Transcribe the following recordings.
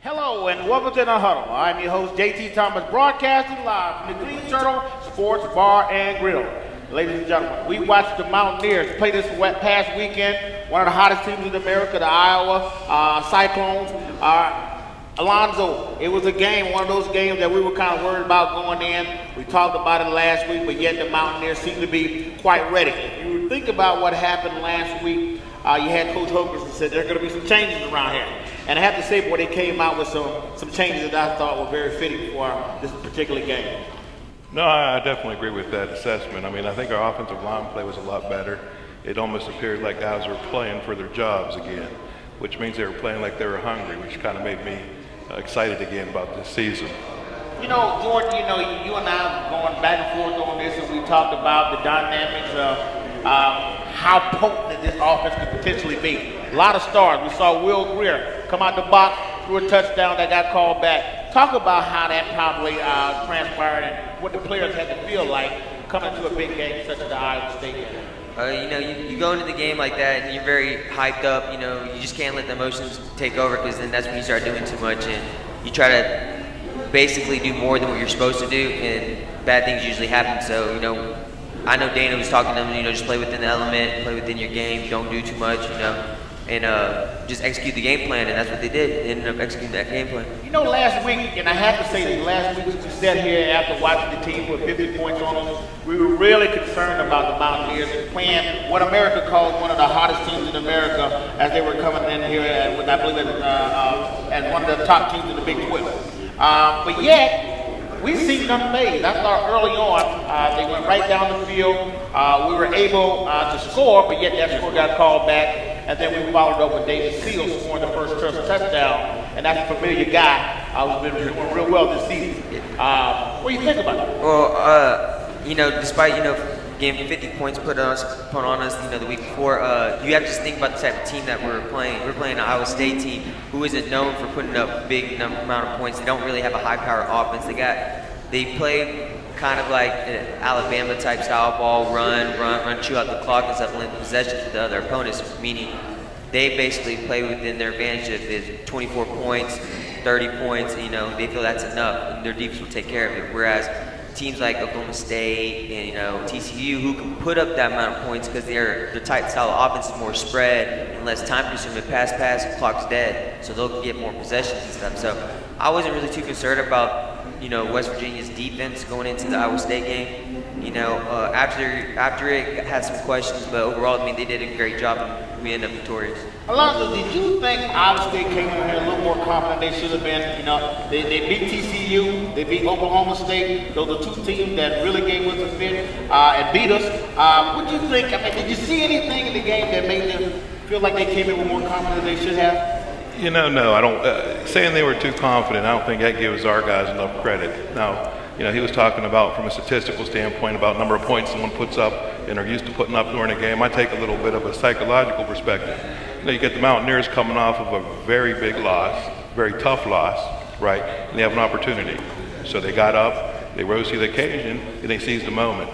Hello and welcome to the Huddle. I'm your host, JT Thomas, broadcasting live from the Green Turtle Sports Bar and Grill. Ladies and gentlemen, we watched the Mountaineers play this past weekend, one of the hottest teams in America, the Iowa Cyclones. Alonzo, it was a game, one of those games that we were kind of worried about going in. We talked about it last week, but yet the Mountaineers seem to be quite ready. If you think about what happened last week, you had Coach Hogerson said there are going to be some changes around here. And I have to say, boy, they came out with some changes that I thought were very fitting for this particular game. No, I definitely agree with that assessment. I mean, I think our offensive line play was a lot better. It almost appeared like guys were playing for their jobs again, which means they were playing like they were hungry, which kind of made me excited again about this season. You know, Jordan, you and I have going back and forth on this, and we talked about the dynamics of how potent this offense could potentially be. A lot of stars. We saw Will Greer come out the box, threw a touchdown that got called back. Talk about how that probably transpired and what the players had to feel like coming to a big game such as the Iowa State game. You go into the game like that and you're very hyped up. You just can't let the emotions take over, because then that's when you start doing too much and you try to basically do more than what you're supposed to do, and bad things usually happen. So, I know Dana was talking to them, just play within the element, play within your game, don't do too much, and just execute the game plan, and that's what they did. They ended up executing that game plan. Last week, and I have to say last week we sat here after watching the team put 50 points on us, we were really concerned about the Mountaineers playing what America calls one of the hottest teams in America, as they were coming in here, I believe, as one of the top teams in the Big 12. But yet, we seen them phase. I thought early on, they went right down the field. We were able to score, but yet that score got called back. And then we followed up with David Seals scoring the first touchdown. And that's a familiar guy who's been doing real well this season. What do you think about it? Well, despite, getting 50 points put on us, the week before, you have to just think about the type of team that we're playing. We're playing an Iowa State team who isn't known for putting up big amount of points. They don't really have a high-powered offense. They play kind of like an Alabama type style ball, run, chew out the clock, and supplement possessions to the other opponents, meaning they basically play within their advantage. If it's 24 points, 30 points, they feel that's enough, and their defense will take care of it. Whereas teams like Oklahoma State and TCU, who can put up that amount of points because their type style of offense is more spread and less time consuming. Pass, clock's dead, so they'll get more possessions and stuff. So I wasn't really too concerned about West Virginia's defense going into the Iowa State game. After it had some questions, but overall, they did a great job and we ended up victorious. Alonzo, did you think Iowa State came in here a little more confident they should have been? They beat TCU, they beat Oklahoma State. Those are two teams that really gave us a fit and beat us. What do you think? Did you see anything in the game that made them feel like they came in with more confidence than they should have? No, I don't. Saying they were too confident, I don't think that gives our guys enough credit. Now, he was talking about, from a statistical standpoint, about number of points someone puts up and are used to putting up during a game. I take a little bit of a psychological perspective. You get the Mountaineers coming off of a very big loss, very tough loss, right? And they have an opportunity. So they got up, they rose to the occasion, and they seized the moment.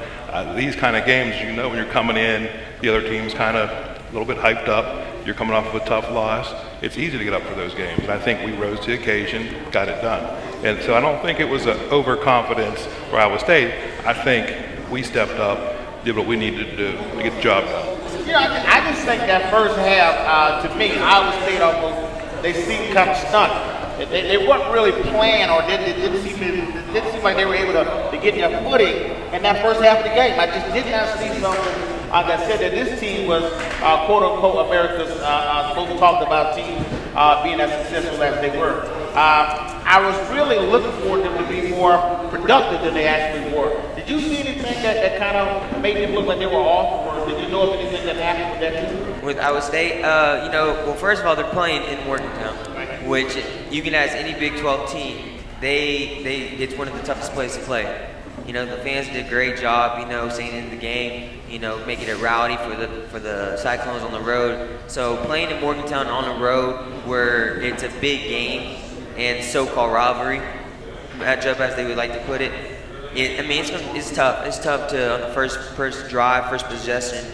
These kind of games, when you're coming in, the other team's kind of a little bit hyped up, you're coming off of a tough loss, it's easy to get up for those games. And I think we rose to the occasion, got it done. And so I don't think it was an overconfidence for Iowa State. I think we stepped up, did what we needed to do to get the job done. I just think that first half, to me, Iowa State they seemed kind of stunned. They weren't really playing, or it didn't seem like they were able to get their footing in that first half of the game. I just did not see something that said that this team was, quote-unquote, America's most talked about team being as successful as they were. I was really looking for them to be more productive than they actually were. Did you see anything that kind of made them look like they were off, or did you know of anything that happened with that team? With Iowa State, well, first of all, they're playing in Morgantown, which you can ask any Big 12 team. It's one of the toughest places to play. The fans did a great job, staying in the game, making it rowdy for the Cyclones on the road. So playing in Morgantown on the road, where it's a big game and so-called rivalry matchup, as they would like to put it, it's tough. It's tough to, on the first drive, first possession,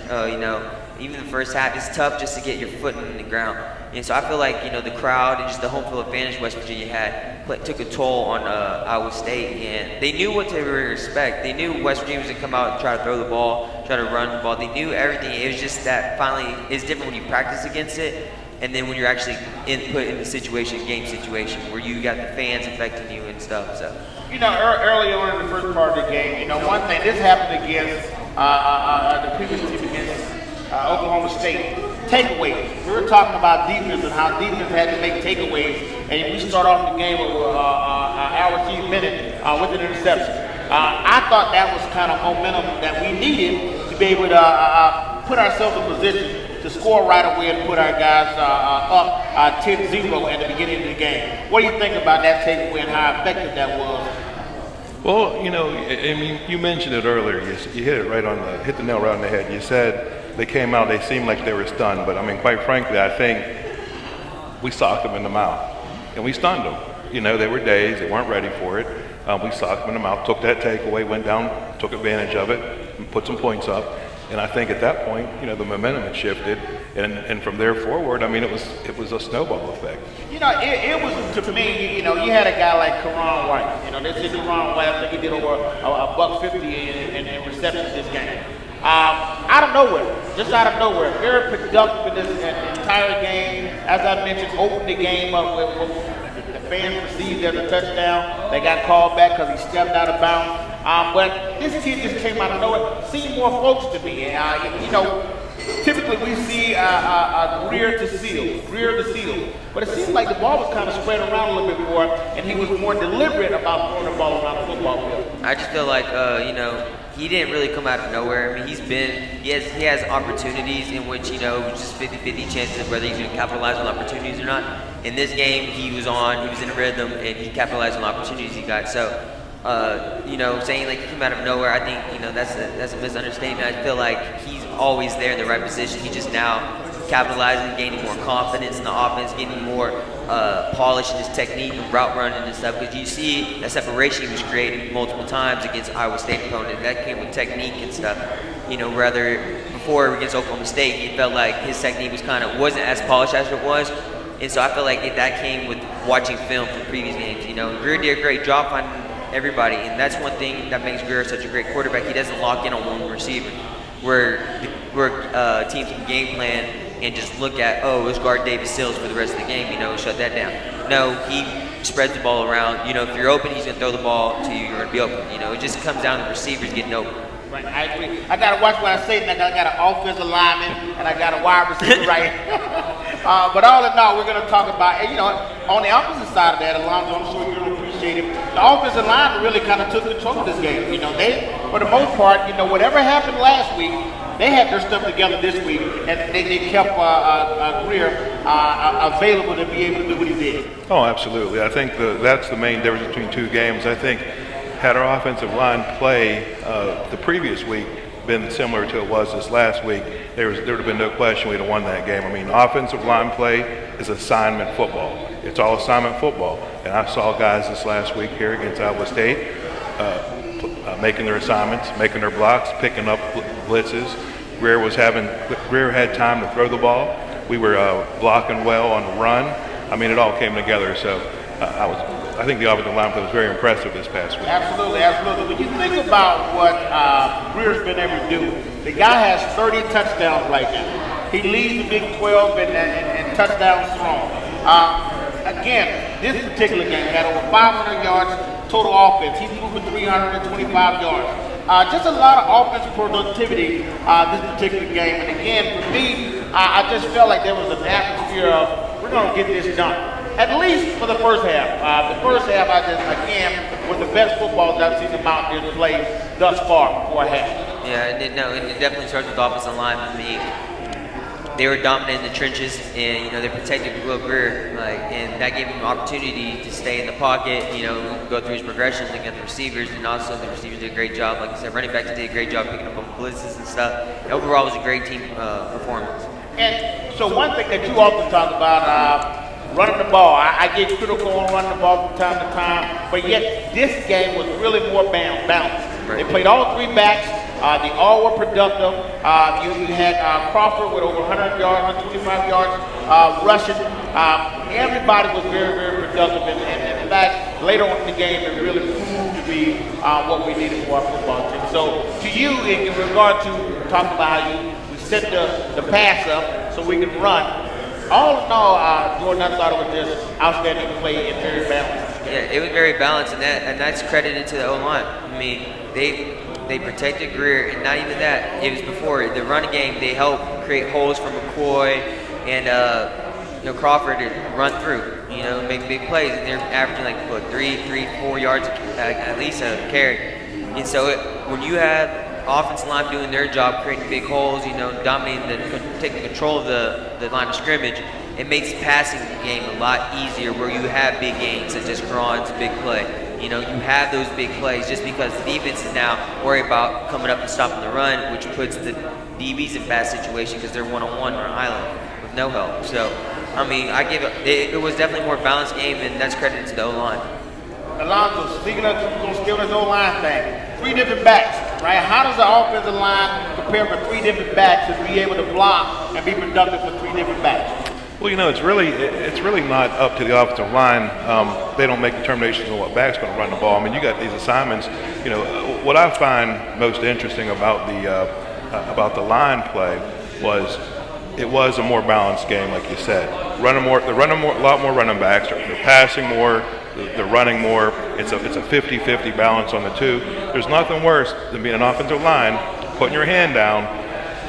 even the first half, it's tough just to get your foot in the ground. And so I feel like, the crowd and just the home field advantage West Virginia had took a toll on Iowa State, and they knew what they were to expect. They knew West Virginia was going to come out and try to throw the ball, try to run the ball. They knew everything. It was just that finally it's different when you practice against it, and then when you're actually put in the situation, game situation, where you got the fans affecting you and stuff. So. Early on in the first part of the game, one thing, this happened against the previous team against Oklahoma State. Takeaways. We were talking about defense and how defense had to make takeaways, and we start off the game with our team minute with an interception. I thought that was kind of momentum that we needed to be able to put ourselves in position to score right away and put our guys up 10-0 at the beginning of the game. What do you think about that takeaway and how effective that was? Well, you mentioned it earlier. You hit it hit the nail right on the head. You said they came out, they seemed like they were stunned, but quite frankly, I think we socked them in the mouth, and we stunned them. They were dazed, they weren't ready for it. We socked them in the mouth, took that takeaway, went down, took advantage of it, and put some points up. And I think at that point, the momentum had shifted, and from there forward, it was a snowball effect. It was, to me, you had a guy like Karan White. They said Karan White, I think he did over $150 in receptions this game. Out of nowhere, very productive in this entire game. As I mentioned, opened the game up with the fans received as a touchdown. They got called back because he stepped out of bounds. But this kid just came out of nowhere. Seemed more folks to me. Typically we see Greer to seal. But it seemed like the ball was kind of spread around a little bit more, and he was more deliberate about throwing the ball around the football field. I just feel like, he didn't really come out of nowhere. He has opportunities in which, it was just 50-50 chances of whether he's going to capitalize on opportunities or not. In this game, he was in a rhythm, and he capitalized on the opportunities he got. So, saying like he came out of nowhere, I think, that's a misunderstanding. I feel like he's always there in the right position. He just now capitalizing, gaining more confidence in the offense, getting more polish in his technique, route running and stuff. Because you see that separation he was creating multiple times against Iowa State opponent. That came with technique and stuff. Rather before against Oklahoma State, it felt like his technique wasn't as polished as it was. And so I feel like that came with watching film from previous games. Greer did a great job finding everybody, and that's one thing that makes Greer such a great quarterback. He doesn't lock in on one receiver, where teams can game plan and just look at, let's guard David Sills for the rest of the game, shut that down. No, he spreads the ball around. If you're open, he's going to throw the ball to you. You're going to be open. It just comes down to receivers getting open. Right, I agree. I got to watch what I say, and I got an offensive lineman, and I got a wide receiver right here. But all in all, we're going to talk about, on the opposite side of that, Alonzo, I'm sure you're going to appreciate it. The offensive line really kind of took control of this game. They, for the most part, whatever happened last week, they had their stuff together this week, and they kept Greer available to be able to do what he did. Oh, absolutely. I think that's the main difference between two games. I think had our offensive line play the previous week been similar to it was this last week, there would have been no question we'd have won that game. Offensive line play is assignment football. It's all assignment football. And I saw guys this last week here against Iowa State making their assignments, making their blocks, picking up blitzes. Greer had time to throw the ball. We were blocking well on the run. It all came together. So I think the offensive line play was very impressive this past week. Absolutely. When you think about what Greer's been able to do, the guy has 30 touchdowns right now. He leads the Big 12 in touchdowns thrown. Again, this particular game had over 500 yards total offense. He's moving 325 yards. Just a lot of offensive productivity this particular game. And again, for me, I just felt like there was an atmosphere of, we're going to get this done. At least for the first half. The first half, again, was the best football that I've seen the Mountaineers play thus far for a half. Yeah, and it definitely starts with the offensive line for me. They were dominant in the trenches, and they protected Will Greer, and that gave him an opportunity to stay in the pocket, go through his progressions and get the receivers, and also the receivers did a great job. Like I said, running backs did a great job picking up on blitzes and stuff. And overall, it was a great team performance. And so one thing that you often talk about, running the ball. I get critical on running the ball from time to time, but yet this game was really more balanced. Right. They played all three backs. They all were productive. You had Crawford with over 100 yards, 125 yards rushing. Everybody was very, very productive. And in fact, later on in the game, it really proved to be what we needed for our football team. So to you, in regard to talking about how we set the pass up so we can run, all in all, Jordan, I thought it was just outstanding play and very balanced. Yeah, it was very balanced, and that's credited to the O-line. I mean, they protected Greer, and not even that. It was before the running game. They helped create holes for McCoy and Crawford to run through. Make big plays, and they're averaging like 4 yards at least a carry. And so when you have offensive line doing their job, creating big holes, dominating, taking control of the line of scrimmage, it makes passing the game a lot easier where you have big games such as Cron's big play. You have those big plays just because the defense is now worried about coming up and stopping the run, which puts the DBs in bad situation because they're one-on-one or island with no help. So, I mean, it was definitely a more balanced game, and that's credited to the O-line. Alonzo, speaking of still this O-line thing, 3 different backs, right? How does the offensive line prepare for 3 different backs to be able to block and be productive for 3 different backs? Well, it's really not up to the offensive line. They don't make determinations on what back's going to run the ball. I mean, you got these assignments. What I find most interesting about the line play was it was a more balanced game, like you said. A lot more running backs. They're passing more. They're running more. It's a 50-50 balance on the two. There's nothing worse than being an offensive line, putting your hand down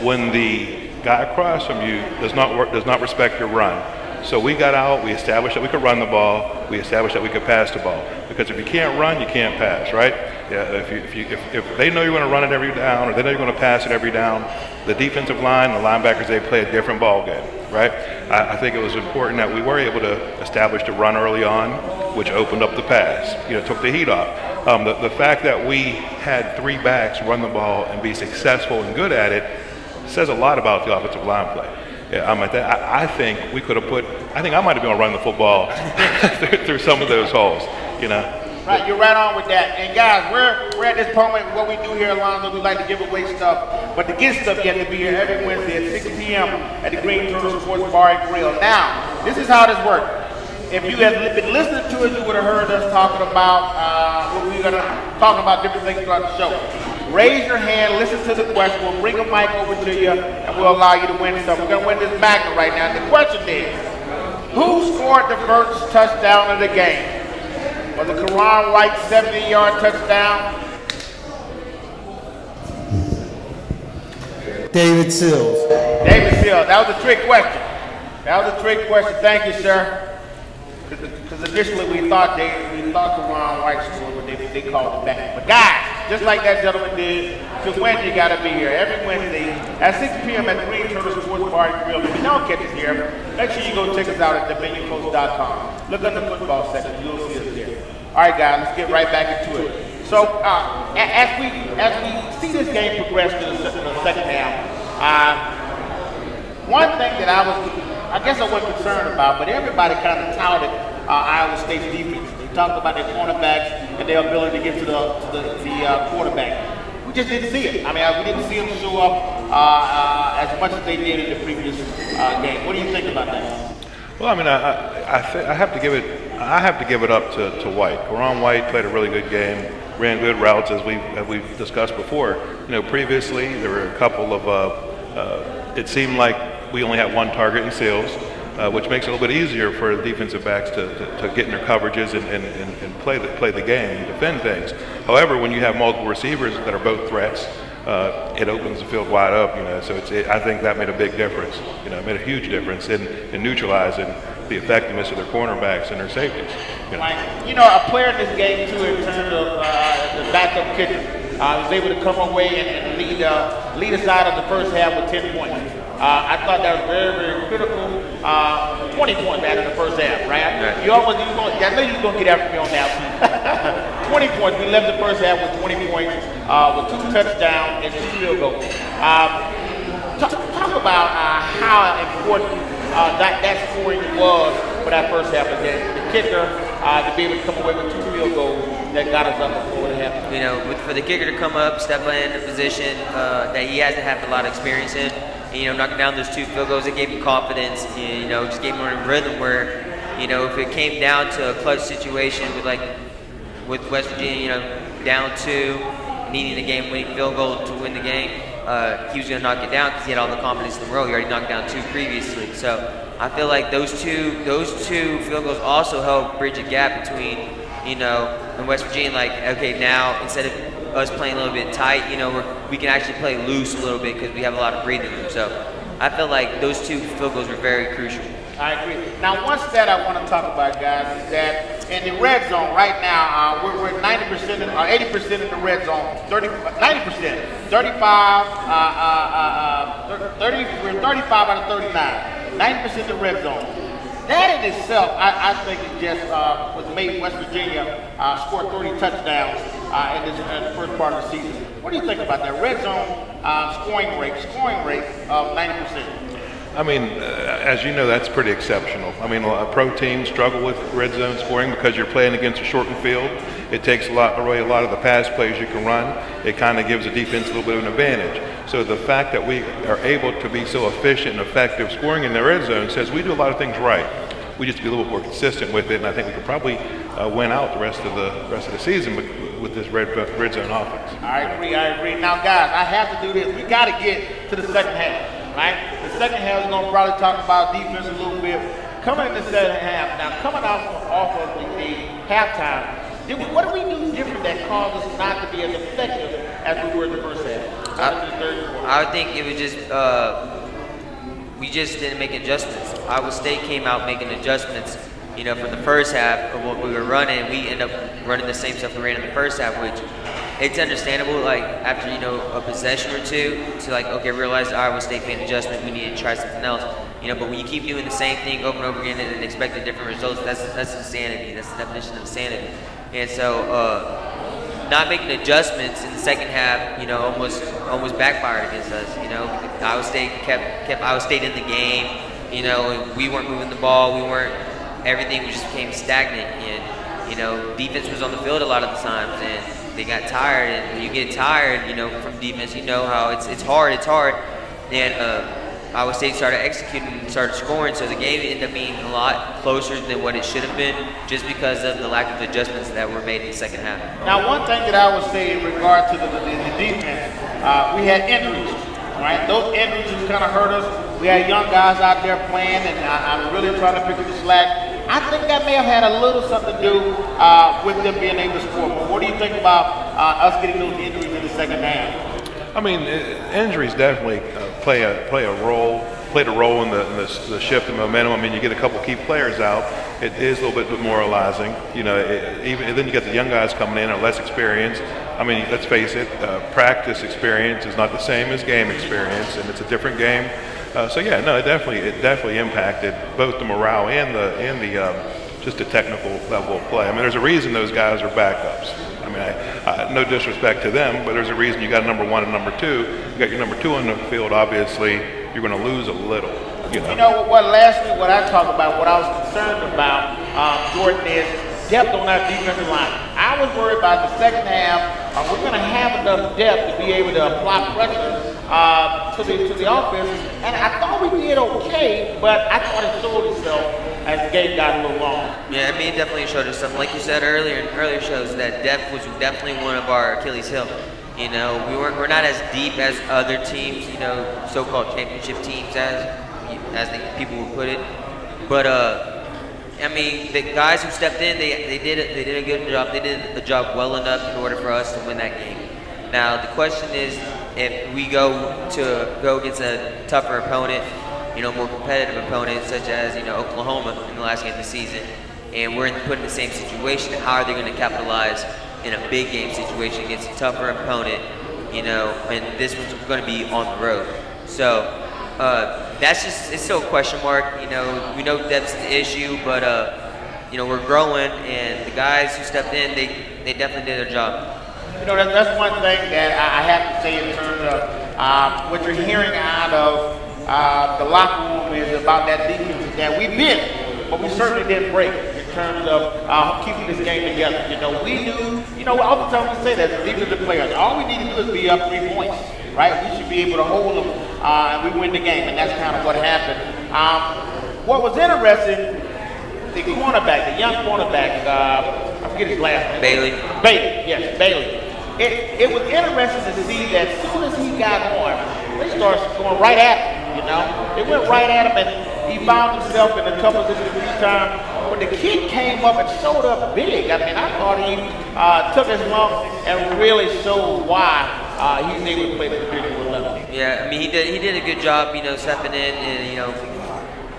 when the guy across from you does not respect your run. So we got out, we established that we could run the ball, we established that we could pass the ball. Because if you can't run, you can't pass, right? Yeah, if they know you're going to run it every down, or they know you're going to pass it every down, the defensive line, the linebackers, they play a different ball game, right? I think it was important that we were able to establish the run early on, which opened up the pass, took the heat off. The fact that we had 3 backs run the ball and be successful and good at it says a lot about the offensive line play. Yeah, I think we could have I think I might have been able to run the football through some of those holes, Right, you're right on with that. And guys, we're at this point, what we do here, Alonzo, we like to give away stuff. But the gift stuff, you have to be here every Wednesday at 6 p.m. at the Green Turtle Sports Bar and Grill. Now, this is how this works. If you had been listening to it, you would have heard us talking about what we're going to talk about different things throughout the show. Raise your hand, listen to the question. We'll bring a mic over to you, and we'll allow you to win something. We're going to win this magnet right now. The question is, who scored the first touchdown of the game? Was it Karan White's 70-yard touchdown? David Sills. David Sills. That was a trick question. Thank you, sir. Because initially we thought Karan White scored, but they called it back. But guys, just like that gentleman did, to win you got to be here every Wednesday at 6 p.m. at the Green Turtle Sports Bar and Grill. If you don't catch us here, make sure you go check us out at DominionCoast.com. Look under the football section, you'll see us there. All right, guys, let's get right back into it. So as we see this game progress to the second half, one thing that I guess I wasn't concerned about, but everybody kind of touted Iowa State's defense. They talked about their cornerbacks and their ability to get to the quarterback. We just didn't see it. I mean, we didn't see them show up as much as they did in the previous game. What do you think about that? Well, I mean, I have to give it up to White. Karan White played a really good game, ran good routes as we've discussed before. Previously there were a couple of it seemed like we only had one target in Seals, which makes it a little bit easier for the defensive backs to get in their coverages and play the game and defend things. However, when you have multiple receivers that are both threats, it opens the field wide up. So I think that made a big difference. It made a huge difference in neutralizing the effectiveness of their cornerbacks and their safeties. A player in this game too, in terms of the backup kicker, was able to come away and lead us out of the first half with 10 points. I thought that was very, very critical. 20 points out of the first half, right? I know you're going to get after me on that. 20 points. We left the first half with 20 points, with 2 touchdowns and 2 field goals. Talk about how important that scoring was for that first half of the game. The kicker to be able to come away with 2 field goals that got us up before it happened. You know, for the kicker to come up, step in a position that he hasn't had a lot of experience in, and, you know, knocking down those 2 field goals, it gave him confidence, and, you know, just gave him a rhythm where, you know, if it came down to a clutch situation with West Virginia, you know, down 2, needing a game-winning field goal to win the game, he was going to knock it down because he had all the confidence in the world. He already knocked down 2 previously. So I feel like those two field goals also help bridge a gap between, you know, and West Virginia. Like, okay, now instead of us playing a little bit tight, you know, we can actually play loose a little bit because we have a lot of breathing room. So I feel like those 2 field goals were very crucial. I agree. Now, one stat I want to talk about, guys, is that in the red zone right now, we're 90% or 80% in the red zone, 90%, 35, we're 35 out of 39, 90% in the red zone. That in itself, I think it just was made West Virginia score 30 touchdowns in the first part of the season. What do you think about that red zone scoring rate of 90%? I mean, as you know, that's pretty exceptional. I mean, pro teams struggle with red zone scoring because you're playing against a shortened field. It takes away a lot of the pass plays you can run. It kind of gives the defense a little bit of an advantage. So the fact that we are able to be so efficient and effective scoring in the red zone says we do a lot of things right. We just be a little bit more consistent with it, and I think we could probably win out the rest of the season with this red zone offense. I agree. Now, guys, I have to do this. We got to get to the second half. Right? The second half is going to probably talk about defense a little bit. Coming in the second half, now coming off of the halftime, what do we do different that caused us not to be as effective as we were in the first half? I would think it was just we just didn't make adjustments. Iowa State came out making adjustments, you know, from the first half of what we were running. We ended up running the same stuff we ran in the first half, which it's understandable, like, after, you know, a possession or two, to, like, okay, realize Iowa State made an adjustment, we need to try something else. You know, but when you keep doing the same thing over and over again and expecting different results, that's insanity. That's the definition of insanity. And so, not making adjustments in the second half, you know, almost backfired against us. You know, Iowa State kept Iowa State in the game. You know, we weren't moving the ball. Everything just became stagnant. And, you know, defense was on the field a lot of the times, and they got tired. And when you get tired, you know, from defense, you know how it's hard. And Iowa State started executing and started scoring, so the game ended up being a lot closer than what it should have been, just because of the lack of adjustments that were made in the second half. Now, one thing that I would say in regard to the defense, we had injuries, right? Those injuries kind of hurt us. We had young guys out there playing, and I'm really trying to pick up the slack. I think that may have had a little something to do with them being able to score. But what do you think about us getting those injuries in the second half? I mean, injuries definitely played a role in the shift in momentum. I mean, you get a couple key players out, it is a little bit demoralizing. You know, then you get the young guys coming in, are less experienced. I mean, let's face it, practice experience is not the same as game experience, and it's a different game. So yeah, no, it definitely impacted both the morale and the just the technical level of play. I mean, there's a reason those guys are backups. I mean, no disrespect to them, but there's a reason you got number 1 and number 2. You got your number 2 on the field. Obviously, you're going to lose a little. You know what? Lastly, what I talk about, what I was concerned about, Jordan, is depth on our defensive line. I was worried about the second half. We're going to have enough depth to be able to apply pressure to the offense, and I thought we did okay, but I thought it showed itself as the game got a little long. Yeah, I mean, it definitely showed us something. Like you said earlier in earlier shows, that depth was definitely one of our Achilles' heel. You know, we're not as deep as other teams, you know, so-called championship teams, as people would put it. But I mean, the guys who stepped in, they did a good job. They did the job well enough in order for us to win that game. Now the question is, if we go against a tougher opponent, you know, more competitive opponent, such as, you know, Oklahoma in the last game of the season, and we're put in the same situation, how are they going to capitalize in a big game situation against a tougher opponent, you know, and this one's going to be on the road. So it's still a question mark. You know, we know depth's the issue, but you know, we're growing, and the guys who stepped in, they definitely did their job. You know, that's one thing that I have to say in terms of what you're hearing out of the locker room is about that defense, that we bit, but we certainly didn't break. You're terms of keeping this game together. You know, we do, you know, all the time we say that, even the players, all we need to do is be up 3 points, right? We should be able to hold them and we win the game, and that's kind of what happened. What was interesting, the cornerback, the young cornerback, I forget his last name. Bailey. Yes, Bailey. It was interesting to see that as soon as he got on, they started going right at him, you know? They went right at him, and he found himself in a tough position a few times. But the kid came up and showed up big. I mean, I thought he took his lump and really showed why he's able to play the position with level. Yeah, I mean, he did a good job, you know, stepping in and, you know,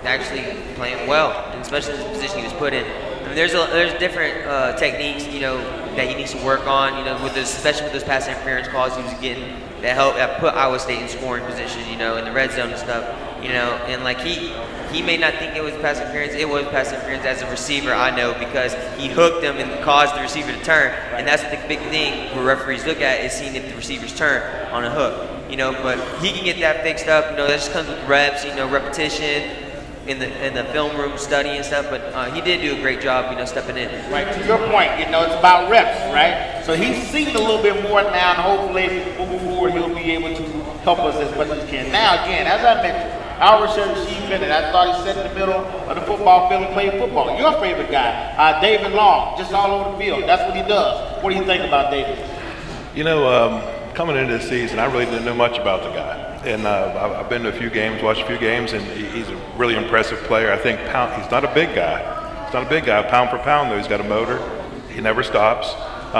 actually playing well, and especially in the position he was put in. I mean, there's different techniques, you know, that he needs to work on, you know, especially with those pass interference calls he was getting that put Iowa State in scoring position, you know, in the red zone and stuff, you know, and like he may not think it was pass interference. It was pass interference as a receiver, I know, because he hooked him and caused the receiver to turn, and that's the big thing where referees look at is seeing if the receivers turn on a hook, you know, but he can get that fixed up, you know, that just comes with reps, you know, repetition, in the film room study and stuff, but he did do a great job, you know, stepping in. Right, to your point, you know, it's about reps, right? So he's seen a little bit more now, and hopefully moving forward he'll be able to help us as much as he can. Now, again, as I mentioned, our receiver Bennett, I thought he sat in the middle of the football field and played football. Your favorite guy, David Long, just all over the field. That's what he does. What do you think about David? You know, coming into this season, I really didn't know much about the guy. And I've been to a few games, watched a few games, and he's a really impressive player. I think he's not a big guy. He's not a big guy. Pound for pound, though, he's got a motor. He never stops.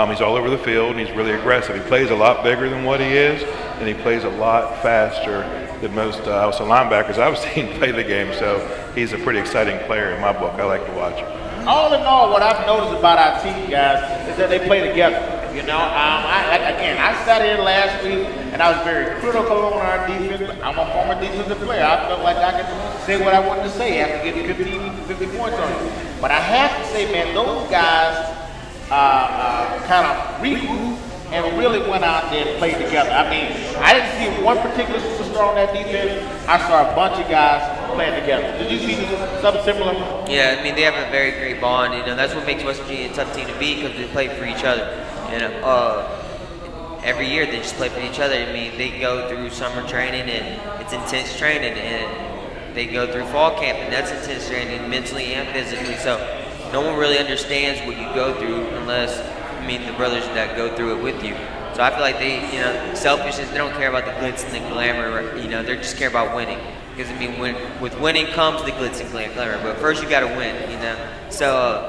He's all over the field, and he's really aggressive. He plays a lot bigger than what he is, and he plays a lot faster than most outside linebackers I've seen play the game. So he's a pretty exciting player in my book. I like to watch him. All in all, what I've noticed about our team, guys, is that they play together. You know, I sat here last week and I was very critical on our defense. I'm a former defensive player. I felt like I could say what I wanted to say after getting 50 points on it. But I have to say, man, those guys kind of regrouped and really went out there and played together. I mean, I didn't see one particular superstar on that defense. I saw a bunch of guys playing together. Did you see something similar? Yeah, I mean, they have a very great bond. You know, that's what makes West Virginia a tough team to beat because they play for each other. And every year they just play for each other. I mean, they go through summer training and it's intense training, and they go through fall camp and that's intense training mentally and physically. So no one really understands what you go through unless, I mean, the brothers that go through it with you. So I feel like they, you know, selfishness, they don't care about the glitz and the glamour, you know, they just care about winning. Because, I mean, with winning comes the glitz and glamour, but first you got to win, you know. So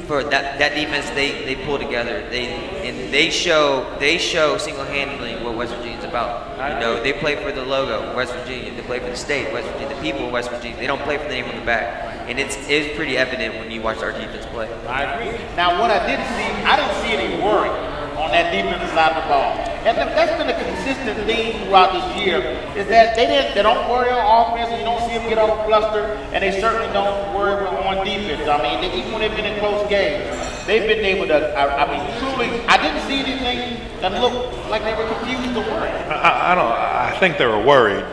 for that defense, they pull together. They show single-handedly what West Virginia's about. You know, they play for the logo, West Virginia. They play for the state, West Virginia, the people of West Virginia. They don't play for the name on the back. And it's pretty evident when you watch our defense play. I agree. Now, what I didn't see any worry on that defensive side of the ball. And that's been a consistent theme throughout this year, is that they don't worry on offense, and you don't see them get all flustered, and they certainly don't worry on defense. I mean, even when they've been in close games, they've been able to, I mean, truly, I didn't see anything that looked like they were confused or worried. I think they were worried.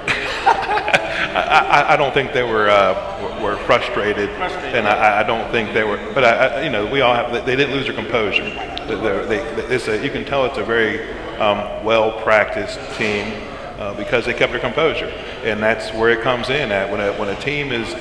I don't think they were frustrated, and I don't think they were. But you know, we all have. They didn't lose their composure. You can tell it's a very well-practiced team because they kept their composure, and that's where it comes in. At when a team is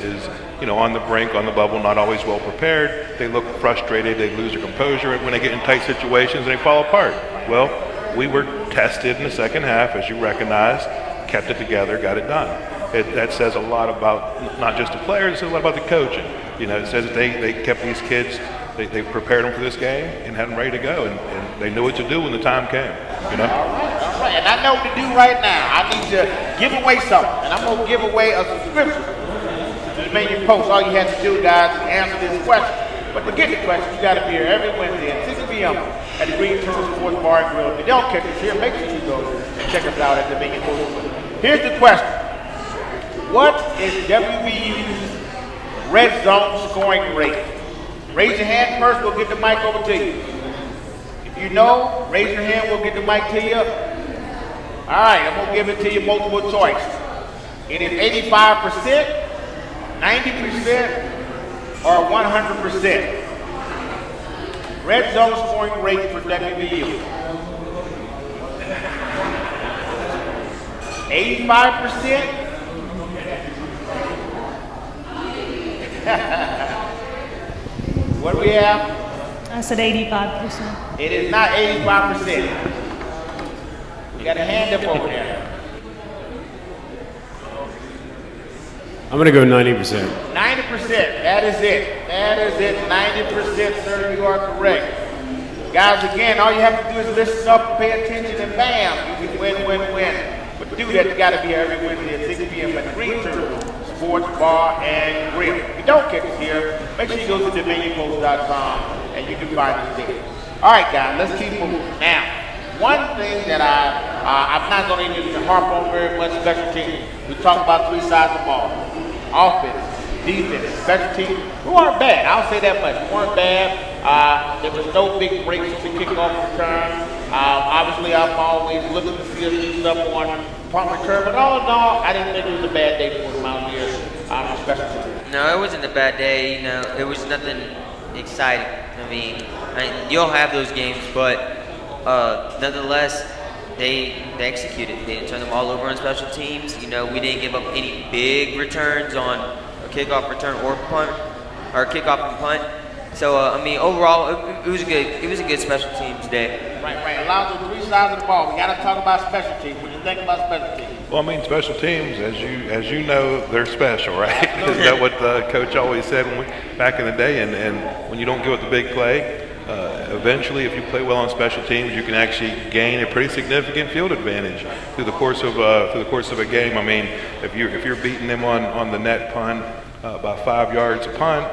you know, on the brink, on the bubble, not always well prepared, they look frustrated. They lose their composure, and when they get in tight situations, they fall apart. Well, we were tested in the second half, as you recognize. Kept it together, got it done. That says a lot about not just the players, it says a lot about the coaching. You know, it says that they kept these kids, they prepared them for this game and had them ready to go, and they knew what to do when the time came, you know? All right, and I know what to do right now. I need to give away something, and I'm going to give away a subscription to the Menu Post. All you have to do, guys, is answer this question. But to get the question, you got to be here every Wednesday at 6 p.m. at the Green Turtle Sports Bar and Grill. If you don't catch us here, make sure you go and check us out at the Menu Post. Here's the question. What is WVU's red zone scoring rate? Raise your hand first, we'll get the mic over to you. If you know, raise your hand, we'll get the mic to you. All right, I'm going to give it to you multiple choice. It is 85%, 90%, or 100%. Red zone scoring rate for WVU. 85%. What do we have? I said 85%. It is not 85%. We got a hand up over there. I'm going to go 90%. 90%. That is it. That is it. 90%, sir. You are correct. Guys, again, all you have to do is listen up, pay attention, and bam, you can win, win, win. But to do that, you got to be here every Wednesday at 6 p.m. at Green Turtle Sports Bar and Grill. If you don't catch us here, make sure you go to dominionpost.com and you can find us there. All right, guys, let's keep moving. Now, one thing that I'm not going to even harp on very much, special teams. We talk about three sides of the ball. Offense, defense, special teams, who aren't bad. I'll say that much. Weren't bad. There was no big breaks to kickoff return. Obviously, I'm always looking to see us do stuff on punt return, but all in all, I didn't think it was a bad day for the Mountaineers on special teams. No, it wasn't a bad day. You know, it was nothing exciting. I mean, you'll have those games, but nonetheless, they executed. They didn't turn them all over on special teams. You know, we didn't give up any big returns on a kickoff return or punt, or kickoff and punt. So I mean, overall, it was a good special teams day. Right. Allows the three sides of the ball. We got to talk about special teams. What do you think about special teams? Well, I mean, special teams, as you know, they're special, right? Is that what the coach always said back in the day? And when you don't give up the big play, eventually, if you play well on special teams, you can actually gain a pretty significant field advantage through the course of a game. I mean, if you're beating them on the net punt by 5 yards a punt,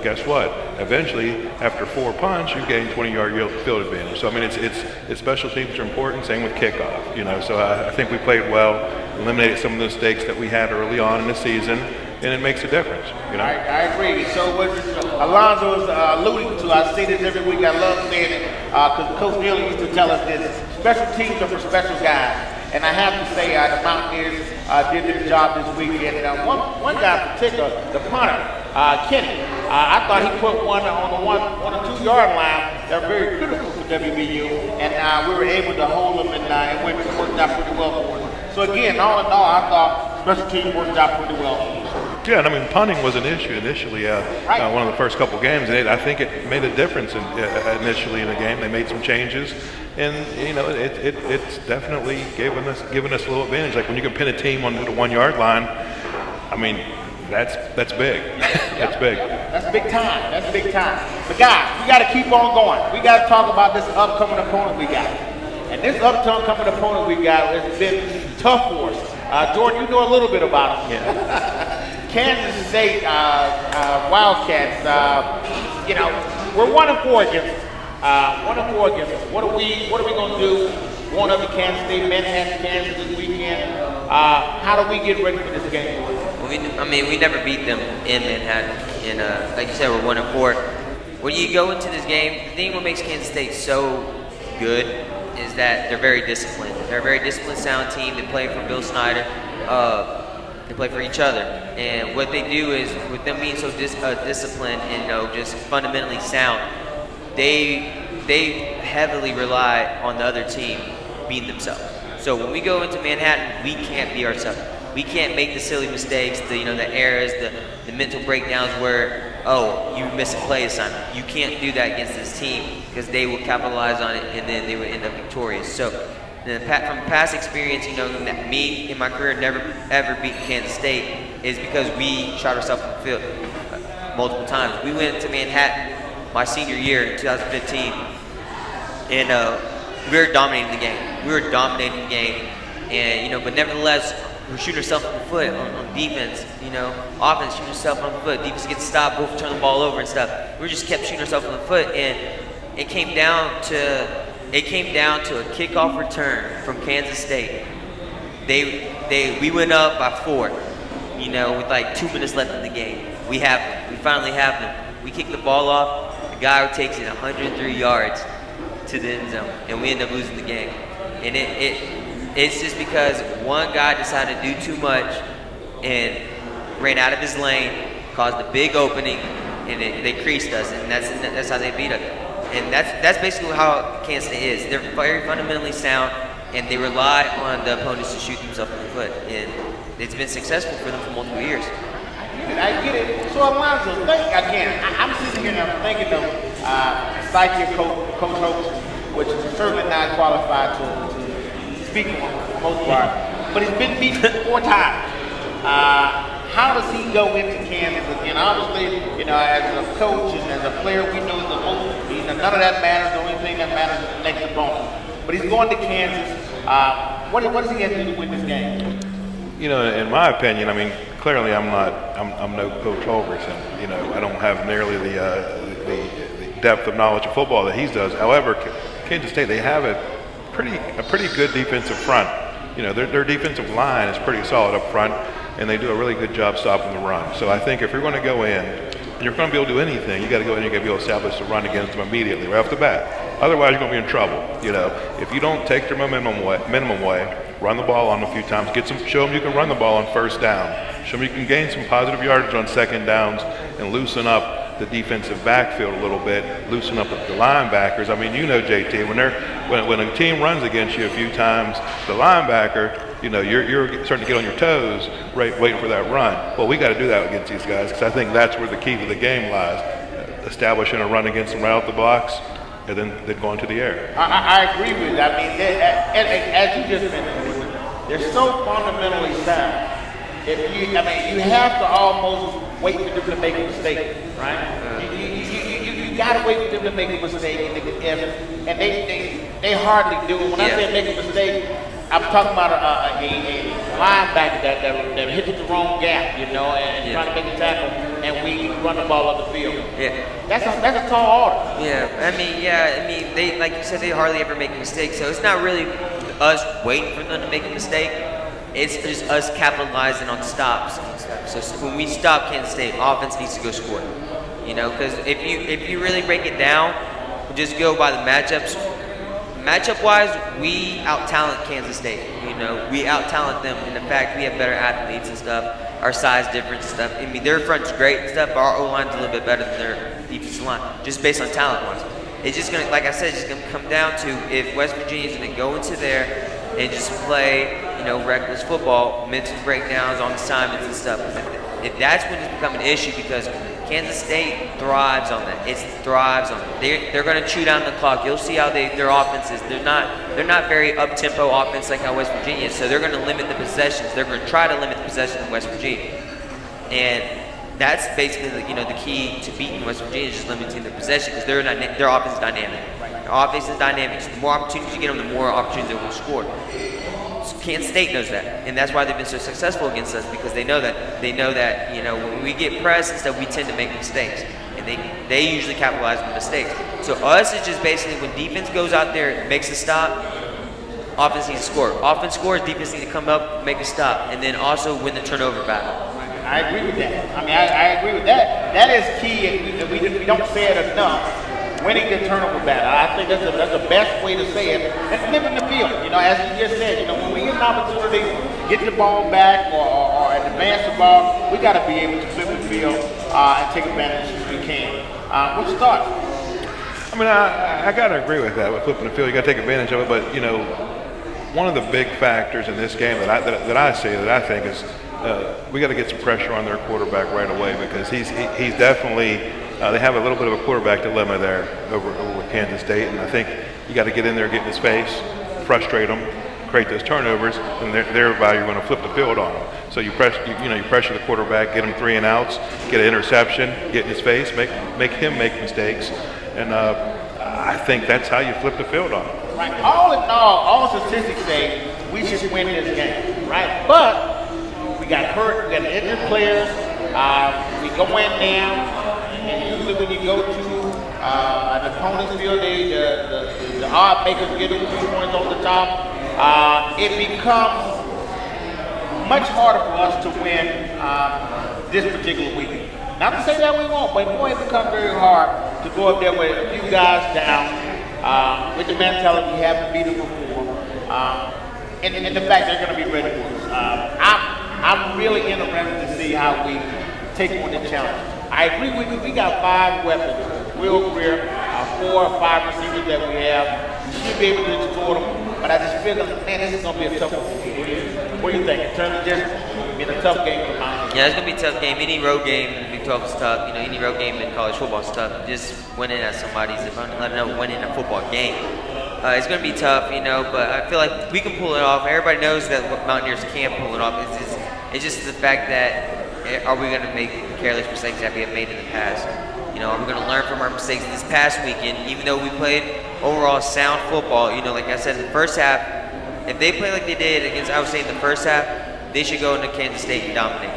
guess what? Eventually, after 4 punts, you gain 20-yard field advantage. So I mean, it's special teams are important. Same with kickoff. You know, so I think we played well, eliminated some of the mistakes that we had early on in the season. And it makes a difference, you know. I agree. So what Alonzo was alluding to, I say this every week. I love saying it because Coach Neal used to tell us this: special teams are for special guys. And I have to say, the Mountaineers did their job this weekend. And one guy in particular, the punter, Kenny. I thought he put one on the 1 or 2 yard line. They're very critical for WVU, and we were able to hold them, and it worked out pretty well for us. So again, all in all, I thought special teams worked out pretty well for us. Yeah, and I mean, punting was an issue initially, one of the first couple games, and I think it made a difference initially in the game. They made some changes, and you know, it's definitely given us a little advantage. Like when you can pin a team on the 1 yard line, I mean, that's big. That's big. That's big time. That's big time. But guys, we got to keep on going. We got to talk about this upcoming opponent we got, and this upcoming opponent we got has been tough for us. Jordan, you know a little bit about them. Yeah. Kansas State Wildcats, you know, we're 1-4 against them. 1-4 against them. What are we going to do? Going up to Kansas State, Manhattan, Kansas this weekend. How do we get ready for this game? Well, we never beat them in Manhattan. And like you said, we're 1-4. When you go into this game, the thing what makes Kansas State so good is that they're very disciplined. They're a very disciplined, sound team. They play for Bill Snyder. They play for each other, and what they do is, with them being so disciplined and just fundamentally sound, they heavily rely on the other team being themselves. So when we go into Manhattan, we can't be ourselves. We can't make the silly mistakes, the errors, the mental breakdowns where you miss a play assignment. You can't do that against this team because they will capitalize on it and then they would end up victorious. So. From past experience, that me in my career never ever beaten Kansas State is because we shot ourselves in the field multiple times. We went to Manhattan my senior year in 2015, and we were dominating the game. And but nevertheless, we shoot ourselves in the foot on defense. Offense shoot ourselves on the foot. Defense gets stopped, both turn the ball over and stuff. We just kept shooting ourselves in the foot, and it came down to a kickoff return from Kansas State. We went up by 4, with like 2 minutes left in the game. We finally have them. We kick the ball off. The guy takes it 103 yards to the end zone, and we end up losing the game. And it's just because one guy decided to do too much and ran out of his lane, caused a big opening, and they creased us, and that's how they beat us. And that's basically how Kansas State is. They're very fundamentally sound, and they rely on the opponents to shoot themselves in the foot. And it's been successful for them for multiple years. I get it. So Alonzo, I'm sitting here and I'm thinking of Psyche Coach Oaks, which is certainly not qualified to speak on the most part, but he's been beaten 4 times. How does he go into Kansas again? Obviously, as a coach and as a player, we know the most. None of that matters. The only thing that matters is the next opponent. But he's going to Kansas. What does he have to do to win this game? In my opinion, I mean, clearly I'm no Coach Holgorsen. I don't have nearly the depth of knowledge of football that he does. However, Kansas State, they have a pretty good defensive front. Their defensive line is pretty solid up front, and they do a really good job stopping the run. So I think if you're going to go in and you're going to be able to do anything, you got to go in and you got to be able to establish the run against them immediately, right off the bat. Otherwise, you're going to be in trouble. If you don't take their minimum way, run the ball on them a few times, show them you can run the ball on first down, show them you can gain some positive yardage on second downs, and loosen up the defensive backfield a little bit, loosen up the linebackers. I mean, JT, when a team runs against you a few times, the linebacker, you're starting to get on your toes, right, waiting for that run. Well, we got to do that against these guys because I think that's where the key to the game lies, establishing a run against them right out the blocks, and then going to the air. I agree with you. I mean, as you just mentioned, they're so fundamentally sound. You have to almost wait for them to make a mistake, right? You got to wait for them to make a mistake, and they hardly do it. When I say make a mistake, I'm talking about a linebacker that hits the wrong gap, and trying to make a tackle, and we run the ball up the field. Yeah, that's a tall order. Yeah, they, like you said, they hardly ever make mistakes. So it's not really us waiting for them to make a mistake. It's just us capitalizing on stops and stuff. So when we stop Kansas State, offense needs to go score. Because if you really break it down, just go by the matchups. Matchup-wise, we out-talent Kansas State. We out-talent them in the fact we have better athletes and stuff. Our size difference and stuff. Their front's great and stuff, but our O-line's a little bit better than their defensive line, just based on talent-wise. It's just gonna, like I said, it's just gonna come down to if West Virginia's gonna go into there and just play, reckless football, mental breakdowns on assignments and stuff. If that's when it's become an issue, because Kansas State thrives on that. It thrives on it. They're going to chew down the clock. You'll see how their offense is. They're not very up-tempo offense like how West Virginia is. So they're going to limit the possessions. They're going to try to limit the possessions of West Virginia, and that's basically the key to beating West Virginia is just limiting their possession because their offense is dynamic. Their offense is dynamic. So the more opportunities you get them, the more opportunities they will score. Kansas State knows that, and that's why they've been so successful against us, because they know that when we get pressed and stuff, we tend to make mistakes, and they usually capitalize on mistakes. So us is just basically when defense goes out there, makes a stop, offense needs to score. Offense scores, defense needs to come up, make a stop, and then also win the turnover battle. I agree with that. I agree with that. That is key, and we don't say it enough. Winning the turnover battle. I think that's the best way to say it. And flipping the field. As you just said, when we get an opportunity to get the ball back or advance the ball, we got to be able to flip the field and take advantage as we can. What's your thought? I got to agree with that. With flipping the field, you got to take advantage of it. But one of the big factors in this game that I think is we got to get some pressure on their quarterback right away, because he's definitely. They have a little bit of a quarterback dilemma there over with Kansas State, and I think you got to get in there, get in his face, frustrate them, create those turnovers, and thereby you're going to flip the field on them. So you pressure the quarterback, get him 3 and outs, get an interception, get in his face, make him make mistakes, and I think that's how you flip the field on him. Right. All in all statistics say we should win this game, right? But we got hurt, we got injured players. We go in now. And usually when you go to an opponent's field, the odd makers get a few points on the top. It becomes much harder for us to win this particular weekend. Not to say that we won't, but boy, it becomes very hard to go up there with a few guys down, with the mentality we haven't beaten before, and the fact they're going to be ready for us. I'm really interested to see how we take on the challenge. I agree with you. We got 5 weapons. Will Greer, 4 or 5 receivers that we have, we should be able to score them. But I just feel like, man, this is going to be a tough one. What do you think in terms of just being a tough game for the Mountaineers? Yeah, it's gonna be a tough game. Any road game in the Big 12 is tough. You know, any road game in college football is tough. Just winning at somebody's, let them winning a football game. It's gonna be tough, you know. But I feel like we can pull it off. Everybody knows that Mountaineers can pull it off. It's just the fact that are we gonna make careless mistakes that we have made in the past? You know, are we gonna learn from our mistakes this past weekend? Even though we played overall sound football, you know, like I said in the first half, if they play like they did against Iowa State in the first half, they should go into Kansas State and dominate.